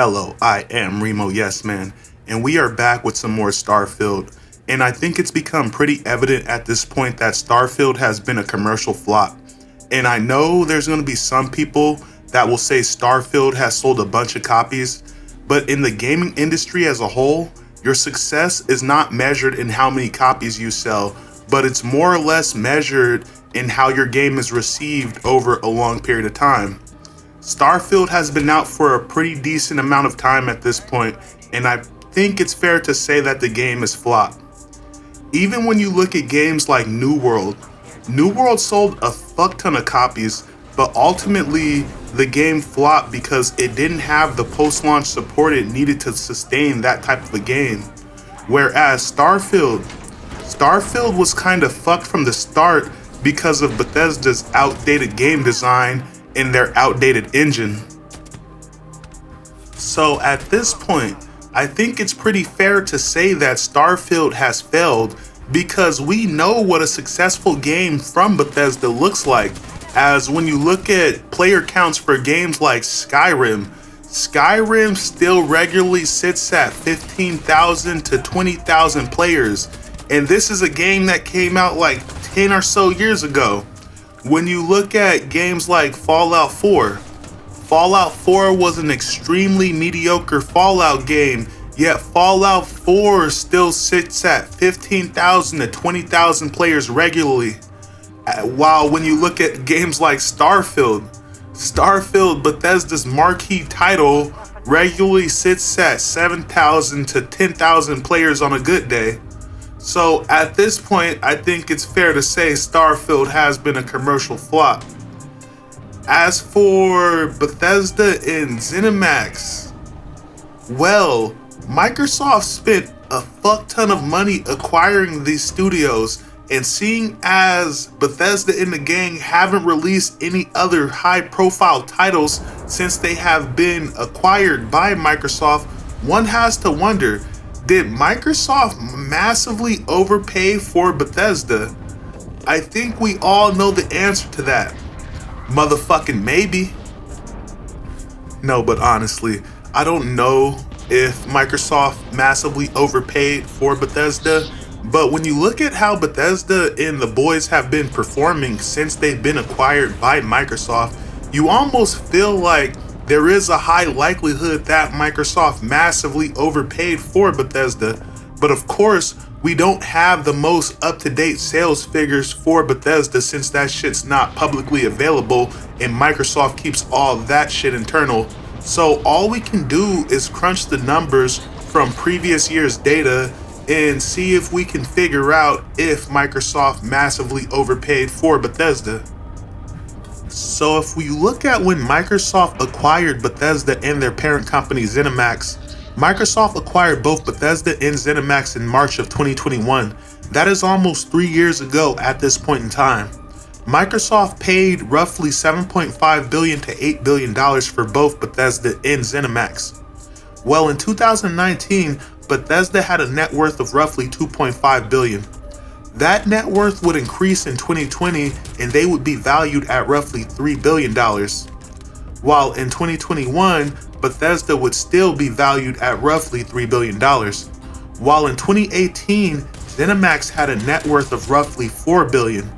Hello, I am Remo Yes Man, and we are back with some more Starfield. And I think it's become pretty evident at this point that Starfield has been a commercial flop. And I know there's going to be some people that will say Starfield has sold a bunch of copies, but in the gaming industry as a whole, your success is not measured in how many copies you sell, but it's more or less measured in how your game is received over a long period of time. Starfield has been out for a pretty decent amount of time at this point, and I think it's fair to say that the game is flopped. Even when you look at games like New World sold a fuck ton of copies, but ultimately the game flopped because it didn't have the post-launch support it needed to sustain that type of a game. Whereas Starfield was kind of fucked from the start because of Bethesda's outdated game design and their outdated engine. So at this point, I think it's pretty fair to say that Starfield has failed because we know what a successful game from Bethesda looks like, as when you look at player counts for games like Skyrim still regularly sits at 15,000 to 20,000 players, and this is a game that came out like 10 or so years ago. When you look at games like Fallout 4 was an extremely mediocre Fallout game, yet Fallout 4 still sits at 15,000 to 20,000 players regularly. While when you look at games like Starfield, Bethesda's marquee title, regularly sits at 7,000 to 10,000 players on a good day. So at this point, I think it's fair to say Starfield has been a commercial flop. As for Bethesda and Zenimax, well, Microsoft spent a fuck ton of money acquiring these studios, and seeing as Bethesda and the gang haven't released any other high-profile titles since they have been acquired by Microsoft, one has to wonder, did Microsoft massively overpay for Bethesda? I think we all know the answer to that. Motherfucking maybe. No, but honestly, I don't know if Microsoft massively overpaid for Bethesda, but when you look at how Bethesda and the boys have been performing since they've been acquired by Microsoft, you almost feel like there is a high likelihood that Microsoft massively overpaid for Bethesda, but of course, we don't have the most up-to-date sales figures for Bethesda since that shit's not publicly available and Microsoft keeps all that shit internal. So all we can do is crunch the numbers from previous year's data and see if we can figure out if Microsoft massively overpaid for Bethesda. So if we look at when Microsoft acquired Bethesda and their parent company Zenimax, Microsoft acquired both Bethesda and Zenimax in March of 2021. That is almost 3 years ago at this point in time. Microsoft paid roughly $7.5 billion to $8 billion for both Bethesda and Zenimax. Well, in 2019, Bethesda had a net worth of roughly $2.5 billion. That net worth would increase in 2020 and they would be valued at roughly $3 billion. While in 2021, Bethesda would still be valued at roughly $3 billion. While in 2018, Zenimax had a net worth of roughly $4 billion.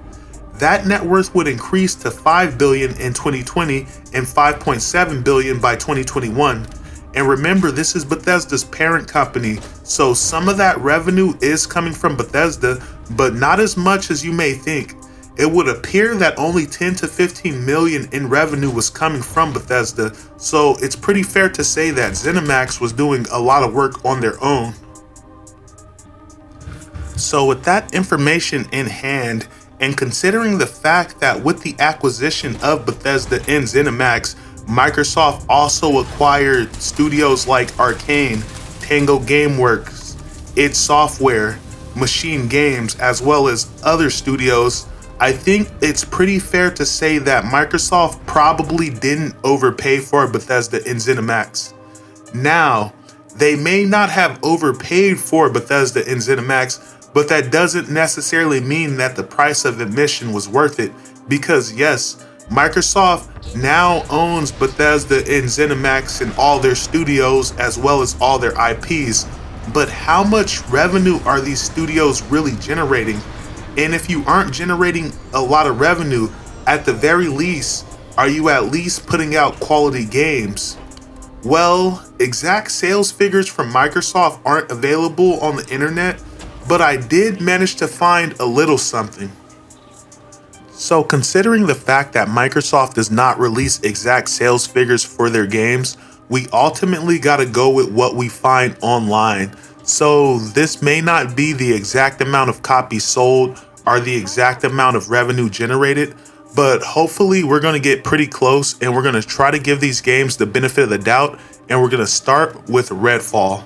That net worth would increase to $5 billion in 2020 and $5.7 billion by 2021. And remember, this is Bethesda's parent company, so some of that revenue is coming from Bethesda, but not as much as you may think. It would appear that only 10 to 15 million in revenue was coming from Bethesda, so it's pretty fair to say that Zenimax was doing a lot of work on their own. So with that information in hand, and considering the fact that with the acquisition of Bethesda and Zenimax, Microsoft also acquired studios like Arcane, Tango Gameworks, id Software, Machine Games, as well as other studios, I think it's pretty fair to say that Microsoft probably didn't overpay for Bethesda and Zenimax. Now, they may not have overpaid for Bethesda and Zenimax, but that doesn't necessarily mean that the price of admission was worth it, because yes, Microsoft now owns Bethesda and Zenimax and all their studios as well as all their IPs. But how much revenue are these studios really generating? And if you aren't generating a lot of revenue, at the very least, are you at least putting out quality games? Well, exact sales figures from Microsoft aren't available on the internet, but I did manage to find a little something. So considering the fact that Microsoft does not release exact sales figures for their games, we ultimately gotta go with what we find online. So this may not be the exact amount of copies sold or the exact amount of revenue generated, but hopefully we're gonna get pretty close and we're gonna try to give these games the benefit of the doubt, and we're gonna start with Redfall.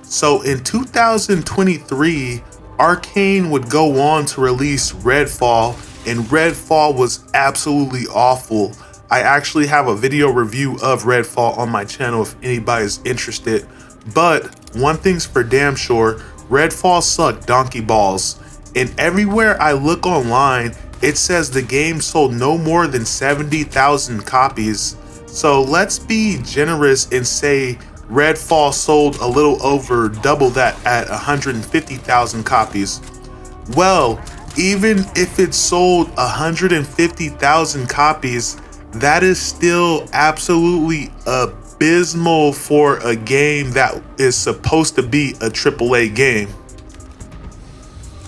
So in 2023, Arcane would go on to release Redfall, and Redfall was absolutely awful. I actually have a video review of Redfall on my channel if anybody's interested. But one thing's for damn sure, Redfall sucked donkey balls. And everywhere I look online, it says the game sold no more than 70,000 copies. So let's be generous and say Redfall sold a little over double that at 150,000 copies. Well, even if it sold 150,000 copies, that is still absolutely abysmal for a game that is supposed to be a AAA game.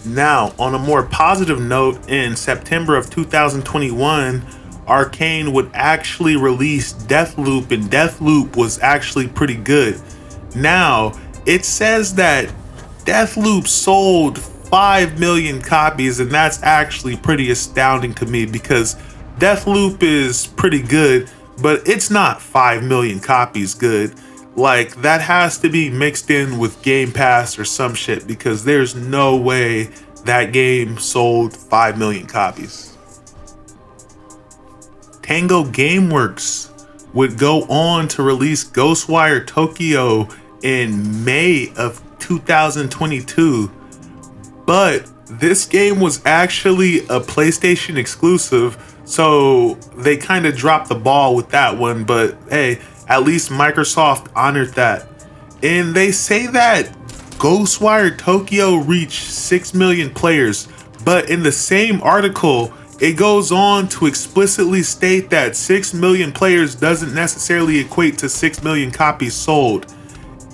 Now, on a more positive note, in September of 2021, Arcane would actually release Deathloop, and Deathloop was actually pretty good. Now, it says that Deathloop sold 5 million copies, and that's actually pretty astounding to me because Deathloop is pretty good, but it's not 5 million copies good. Like, that has to be mixed in with Game Pass or some shit because there's no way that game sold 5 million copies. Tango Gameworks would go on to release Ghostwire Tokyo in May of 2022, but this game was actually a PlayStation exclusive, so they kind of dropped the ball with that one, but hey, at least Microsoft honored that. And they say that Ghostwire Tokyo reached 6 million players, but in the same article, it goes on to explicitly state that 6 million players doesn't necessarily equate to 6 million copies sold.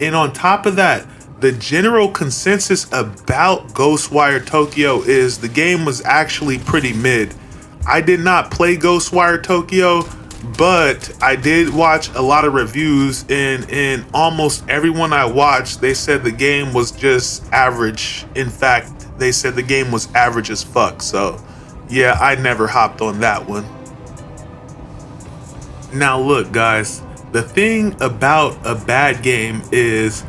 And on top of that, the general consensus about Ghostwire Tokyo is the game was actually pretty mid. I did not play Ghostwire Tokyo, but I did watch a lot of reviews, and in almost everyone I watched, they said the game was just average. In fact, they said the game was average as fuck. So yeah, I never hopped on that one. Now look guys, the thing about a bad game is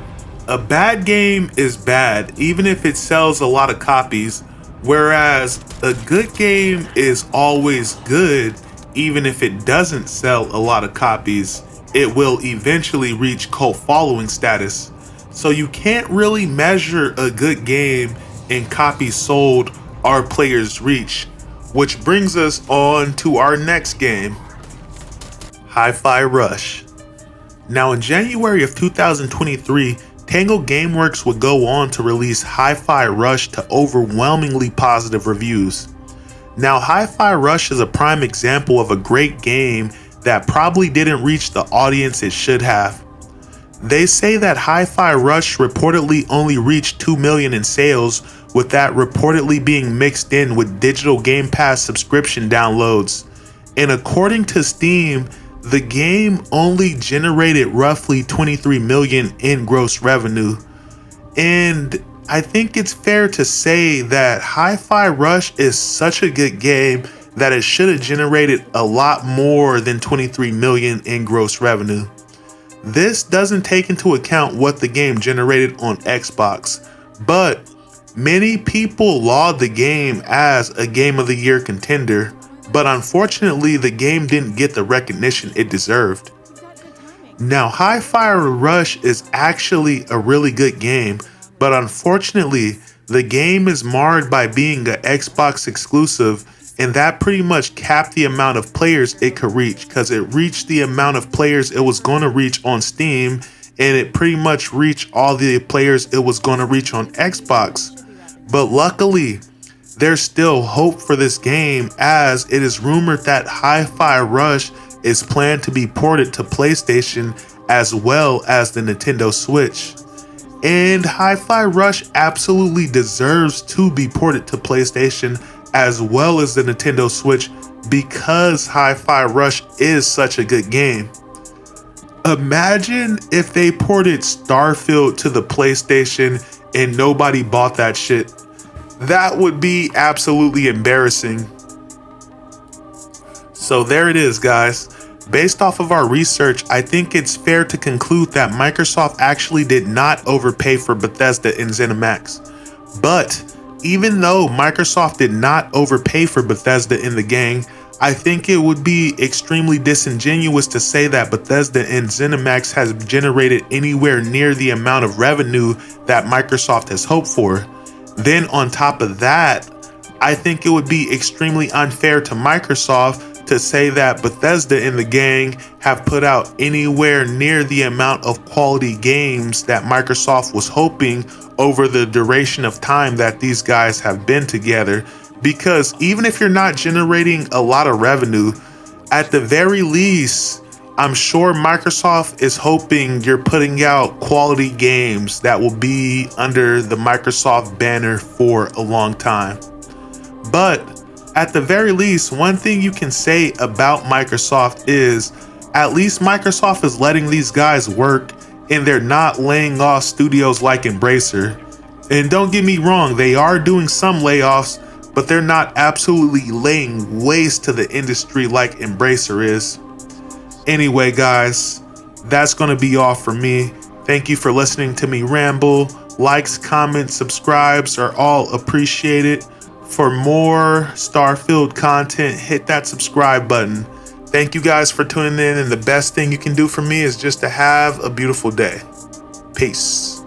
bad even if it sells a lot of copies, whereas a good game is always good even if it doesn't sell a lot of copies. It will eventually reach cult following status. So you can't really measure a good game in copies sold or players reach, which brings us on to our next game, Hi-Fi Rush. Now in January of 2023, Tango Gameworks would go on to release Hi-Fi Rush to overwhelmingly positive reviews. Now Hi-Fi Rush is a prime example of a great game that probably didn't reach the audience it should have. They say that Hi-Fi Rush reportedly only reached 2 million in sales, with that reportedly being mixed in with digital Game Pass subscription downloads. And according to Steam, the game only generated roughly 23 million in gross revenue. And I think it's fair to say that Hi-Fi Rush is such a good game that it should have generated a lot more than 23 million in gross revenue. This doesn't take into account what the game generated on Xbox, but many people laud the game as a Game of the Year contender, but unfortunately the game didn't get the recognition it deserved. Now Hi-Fi Rush is actually a really good game, but unfortunately the game is marred by being an Xbox exclusive, and that pretty much capped the amount of players it could reach, because it reached the amount of players it was going to reach on Steam, and it pretty much reached all the players it was going to reach on Xbox. But luckily, there's still hope for this game, as it is rumored that Hi-Fi Rush is planned to be ported to PlayStation as well as the Nintendo Switch. And Hi-Fi Rush absolutely deserves to be ported to PlayStation as well as the Nintendo Switch, because Hi-Fi Rush is such a good game. Imagine if they ported Starfield to the PlayStation and nobody bought that shit. That would be absolutely embarrassing. So there it is, guys. Based off of our research, I think it's fair to conclude that Microsoft actually did not overpay for Bethesda and Zenimax. But even though Microsoft did not overpay for Bethesda and the gang, I think it would be extremely disingenuous to say that Bethesda and Zenimax has generated anywhere near the amount of revenue that Microsoft has hoped for. Then on top of that, I think it would be extremely unfair to Microsoft to say that Bethesda and the gang have put out anywhere near the amount of quality games that Microsoft was hoping over the duration of time that these guys have been together. Because even if you're not generating a lot of revenue, at the very least, I'm sure Microsoft is hoping you're putting out quality games that will be under the Microsoft banner for a long time. But at the very least, one thing you can say about Microsoft is at least Microsoft is letting these guys work, and they're not laying off studios like Embracer. And don't get me wrong, they are doing some layoffs, but they're not absolutely laying waste to the industry like Embracer is. Anyway, guys, that's going to be all for me. Thank you for listening to me ramble. Likes, comments, subscribes are all appreciated. For more Starfield content, hit that subscribe button. Thank you guys for tuning in, and the best thing you can do for me is just to have a beautiful day. Peace.